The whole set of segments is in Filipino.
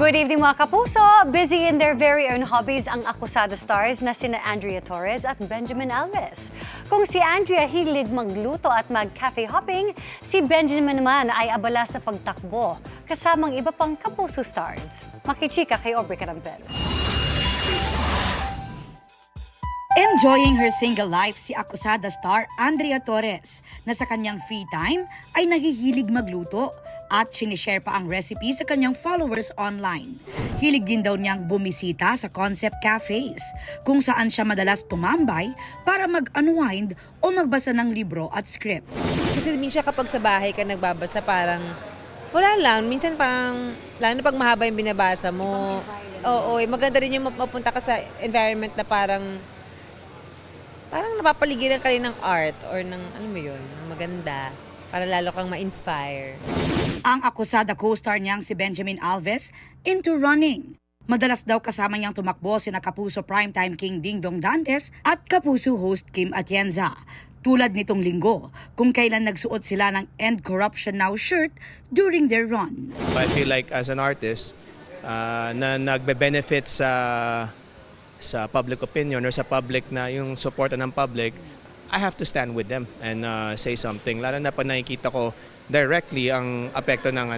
Good evening mga kapuso! Busy in their very own hobbies ang akusada stars na sina Andrea Torres at Benjamin Alves. Kung si Andrea hilig magluto at mag-cafe hopping, si Benjamin naman ay abala sa pagtakbo kasamang iba pang kapuso stars. Makichika kay Aubrey Carampel. Enjoying her single life si akusada star Andrea Torres na sa kanyang free time ay naghihilig magluto at sinishare pa ang recipe sa kanyang followers online. Hilig din daw niyang bumisita sa concept cafes kung saan siya madalas tumambay para mag-unwind o magbasa ng libro at scripts. Kasi minsan kapag sa bahay ka nagbabasa parang wala lang. Minsan parang, lalo na pag mahaba yung binabasa mo. Oo, maganda rin yung mapunta ka sa environment na parang napapaligiran ka rin ng art or ng, ano mo yun, maganda. Para lalo kang ma-inspire. Ang akusada co-star niyang si Benjamin Alves into running. Madalas daw kasama niyang tumakbo sina Kapuso Primetime King Dingdong Dantes at Kapuso host Kim Atienza. Tulad nitong linggo, kung kailan nagsuot sila ng End Corruption Now shirt during their run. I feel like as an artist na nagbe-benefit sa public opinion or sa public na yung suporta ng public, I have to stand with them and say something. Lalo na pag nakikita ko directly ang apekto ng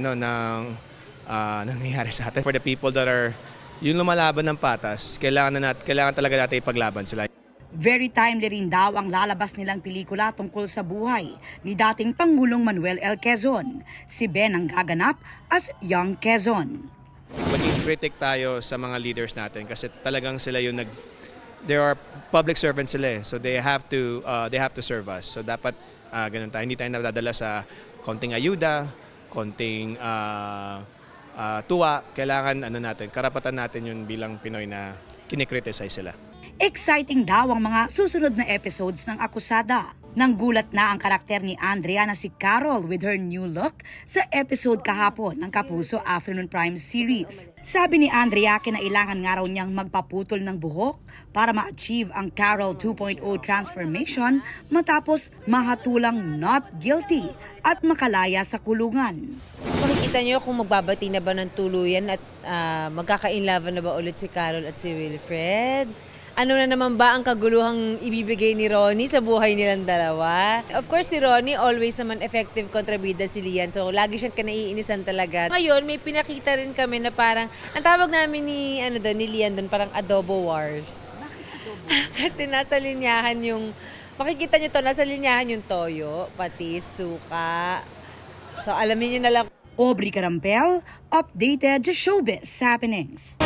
nangyayari sa atin. For the people that are yung lumalaban ng patas, kailangan talaga natin ipaglaban sila. Very timely rin daw ang lalabas nilang pelikula tungkol sa buhay ni dating Pangulong Manuel L. Quezon. Si Ben ang gaganap as Young Quezon. Maging critic tayo sa mga leaders natin kasi talagang sila yung there are public servants sila so they have to serve us. So dapat ganun tayo. Hindi tayo nadadala sa konting ayuda, konting tuwa. Kailangan karapatan natin yun bilang Pinoy na kinikriticize sila. Exciting daw ang mga susunod na episodes ng Akusada. Nanggulat na ang karakter ni Andrea na si Carol with her new look sa episode kahapon ng Kapuso Afternoon Prime series. Sabi ni Andrea, kinailangan nga raw niyang magpaputol ng buhok para ma-achieve ang Carol 2.0 transformation matapos mahatulang not guilty at makalaya sa kulungan. Makikita niyo kung magbabati na ba ng tuluyan at magkaka-inlove na ba ulit si Carol at si Wilfred. Ano na naman ba ang kaguluhang ibibigay ni Ronnie sa buhay nilang dalawa? Of course, si Ronnie always naman effective kontrabida si Lian. So, lagi siyang kinaiinisan talaga. Ngayon, may pinakita rin kami na parang, ang tawag namin ni Lian doon, parang adobo wars. Kasi nasa linyahan yung, makikita niyo to, nasa linyahan yung toyo, pati suka. So, alamin niyo na lang. Aubrey Carampel, updated sa showbiz happenings.